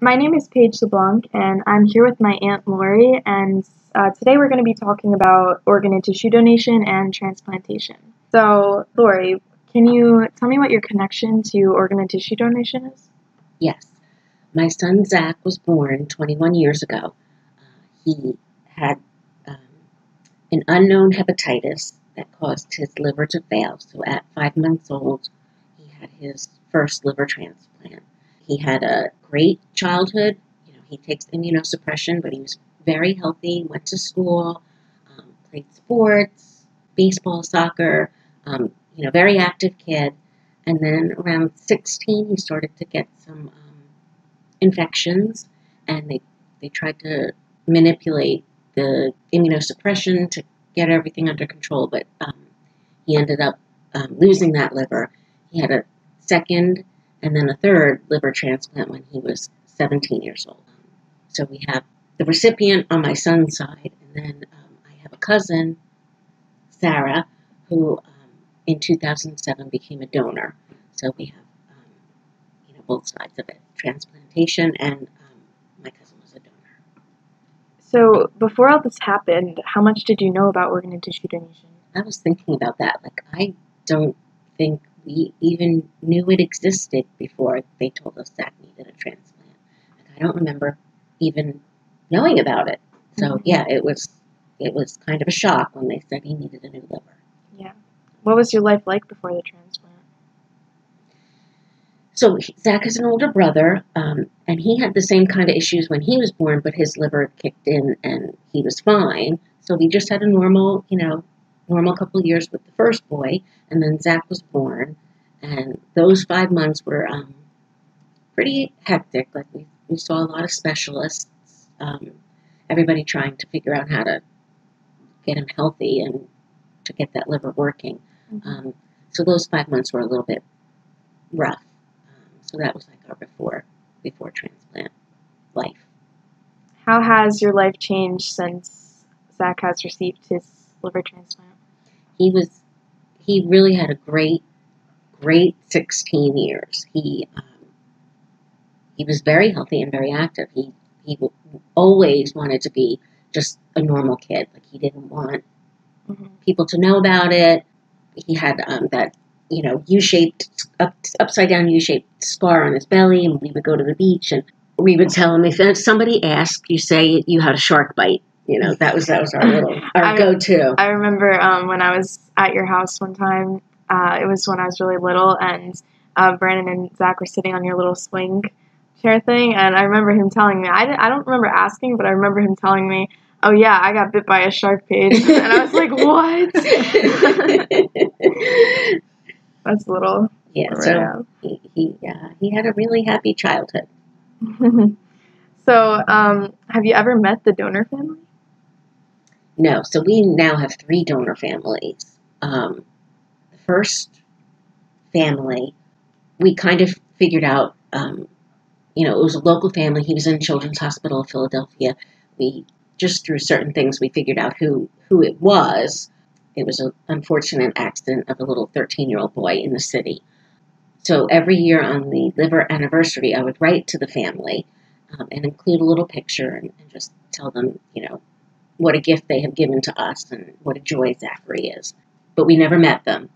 My name is Paige LeBlanc, and I'm here with my Aunt Lori, and today we're going to be talking about organ and tissue donation and transplantation. So, Lori, can you tell me what your connection to organ and tissue donation is? Yes. My son Zach was born 21 years ago. He had um, an unknown hepatitis that caused his liver to fail. So at 5 months old, he had his first liver transplant. He had a great childhood. He takes immunosuppression, but he was very healthy, went to school, played sports, baseball, soccer, very active kid. And then around 16, he started to get some infections, and they tried to manipulate the immunosuppression to get everything under control, but he ended up losing that liver. He had a second and then a third liver transplant when he was 17 years old. So we have the recipient on my son's side, and then I have a cousin, Sarah, who in 2007 became a donor. So we have both sides of it, transplantation, and my cousin was a donor. So, before all this happened, how much did you know about organ and tissue donation? I was thinking about that. I don't think we even knew it existed before they told us Zach needed a transplant. I don't remember even knowing about it. So yeah, it was kind of a shock when they said he needed a new liver. Yeah. What was your life like before the transplant? So Zach is an older brother, and he had the same kind of issues when he was born, but his liver kicked in and he was fine. So we just had a normal couple of years with the first boy, and then Zach was born, and those 5 months were pretty hectic. We saw a lot of specialists, everybody trying to figure out how to get him healthy and to get that liver working. So those 5 months were a little bit rough. So that was like our before transplant life. How has your life changed since Zach has received his liver transplant? He really had a great 16 years. He was very healthy and very active. He always wanted to be just a normal kid. Like, he didn't want people to know about it. He had that U-shaped, upside down U-shaped scar on his belly, and we would go to the beach and we would tell him, if somebody asked, you say you had a shark bite. That was our go-to. I remember when I was at your house one time. It was when I was really little, and Brandon and Zach were sitting on your little swing chair thing, and I remember him telling me. I don't remember asking, but I remember him telling me, "Oh yeah, I got bit by a shark, Paige," and I was like, "What?" That's little. Yeah. So he had a really happy childhood. So, have you ever met the donor family? No. So we now have 3 donor families. The first family, we kind of figured out, it was a local family. He was in Children's Hospital of Philadelphia. We just through certain things, we figured out who it was. It was an unfortunate accident of a little 13-year-old boy in the city. So every year on the liver anniversary, I would write to the family and include a little picture and just tell them, what a gift they have given to us and what a joy Zachary is. But we never met them.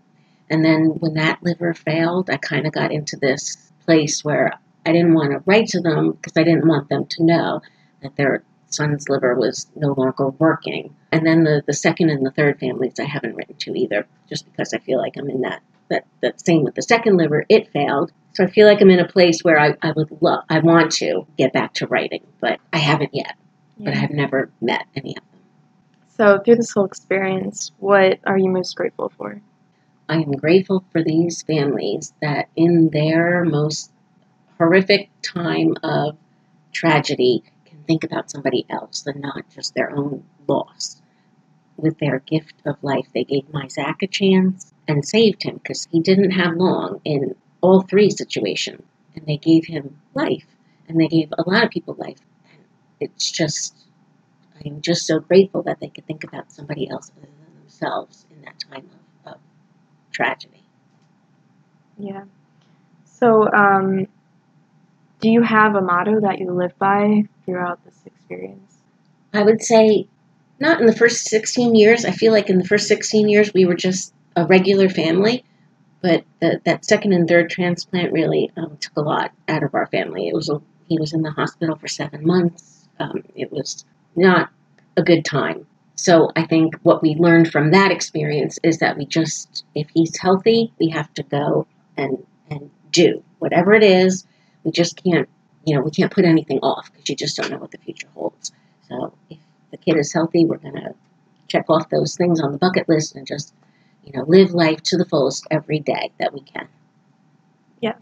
And then when that liver failed, I kind of got into this place where I didn't want to write to them because I didn't want them to know that their son's liver was no longer working. And then the second and the third families I haven't written to either, just because I feel like I'm in that same with the second liver, it failed. So I feel like I'm in a place where I want to get back to writing, but I haven't yet. Yeah. But I have never met any of them. So through this whole experience, what are you most grateful for? I am grateful for these families that in their most horrific time of tragedy can think about somebody else and not just their own loss. With their gift of life, they gave my Zach a chance and saved him because he didn't have long in all 3 situations. And they gave him life, and they gave a lot of people life. And I'm just so grateful that they could think about somebody else other than themselves in that time of tragedy. Yeah. So, Do you have a motto that you live by throughout this experience? I would say not in the first 16 years. I feel like in the first 16 years we were just a regular family, but that second and third transplant really took a lot out of our family. He was in the hospital for 7 months. It was not a good time. So I think what we learned from that experience is that if he's healthy, we have to go and do whatever it is. We just can't, we can't put anything off because you just don't know what the future holds. So if the kid is healthy, we're going to check off those things on the bucket list and just, live life to the fullest every day that we can. Yeah.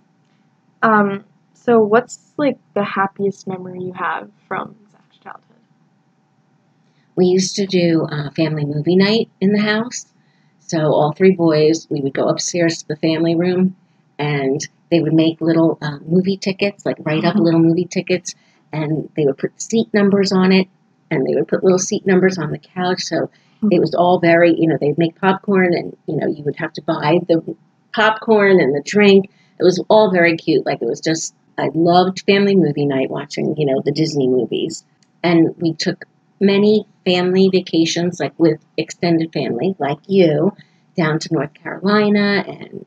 So what's like the happiest memory you have from Zach's childhood? We used to do family movie night in the house. So all three boys, we would go upstairs to the family room, and they would make little movie tickets, like write up little movie tickets, and they would put seat numbers on it, and they would put little seat numbers on the couch. So it was all very, they'd make popcorn, and, you would have to buy the popcorn and the drink. It was all very cute. Like, it was just, I loved family movie night, watching, the Disney movies. And we took many family vacations, like with extended family, like you, down to North Carolina and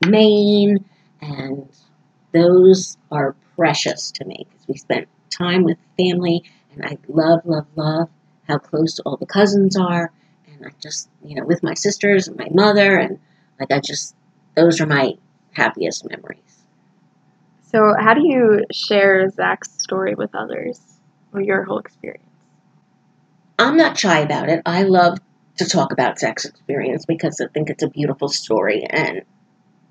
Maine, and those are precious to me because we spent time with family, and I love, love, love how close all the cousins are, and I just, with my sisters and my mother, and those are my happiest memories. So how do you share Zach's story with others, or your whole experience? I'm not shy about it. I love to talk about Zach's experience because I think it's a beautiful story, and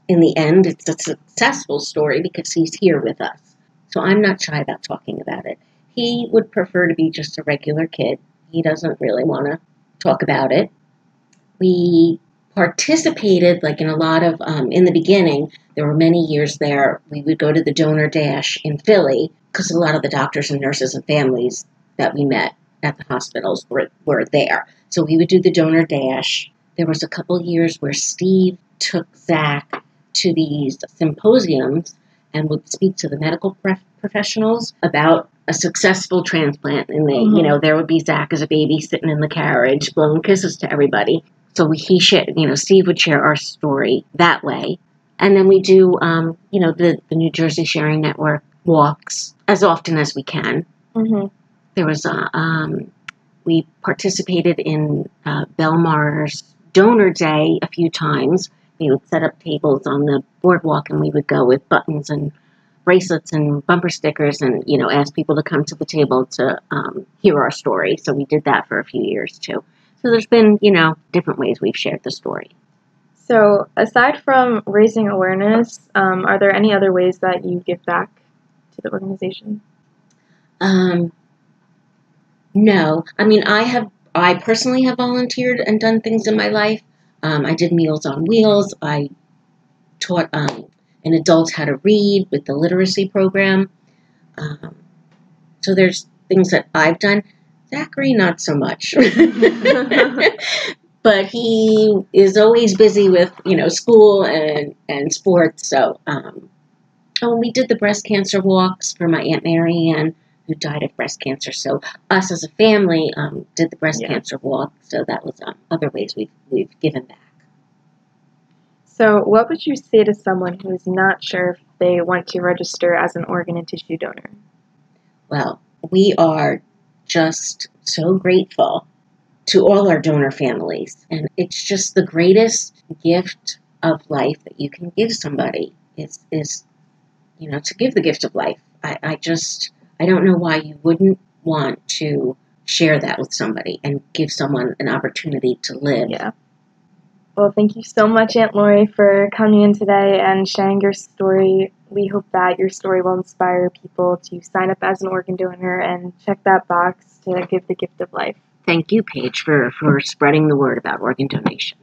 in the end, it's a successful story because he's here with us. So I'm not shy about talking about it. He would prefer to be just a regular kid. He doesn't really want to talk about it. We participated, like, in a lot of, in the beginning, there were many years there, we would go to the Donor Dash in Philly because a lot of the doctors and nurses and families that we met at the hospitals were there. So we would do the Donor Dash. There was a couple years where Steve took Zach to these symposiums and would speak to the medical professionals about a successful transplant. And they, there would be Zach as a baby sitting in the carriage, blowing kisses to everybody. So Steve would share our story that way. And then we do, the New Jersey Sharing Network walks as often as we can. Mm-hmm. There was we participated in Belmar's Donor Day a few times. We would set up tables on the boardwalk, and we would go with buttons and bracelets and bumper stickers, and ask people to come to the table to hear our story. So we did that for a few years too. So there's been different ways we've shared the story. So aside from raising awareness, are there any other ways that you give back to the organization? No. I mean, I personally have volunteered and done things in my life. I did Meals on Wheels. I taught an adult how to read with the literacy program. So there's things that I've done. Zachary, not so much. But he is always busy with, school and sports. So, we did the breast cancer walks for my Aunt Mary Ann, who died of breast cancer. So us as a family did the breast cancer walk. So that was other ways we've given back. So what would you say to someone who is not sure if they want to register as an organ and tissue donor? Well, we are just so grateful to all our donor families. And it's just the greatest gift of life that you can give somebody is to give the gift of life. I don't know why you wouldn't want to share that with somebody and give someone an opportunity to live. Yeah. Well, thank you so much, Aunt Lori, for coming in today and sharing your story. We hope that your story will inspire people to sign up as an organ donor and check that box to give the gift of life. Thank you, Paige, for spreading the word about organ donation.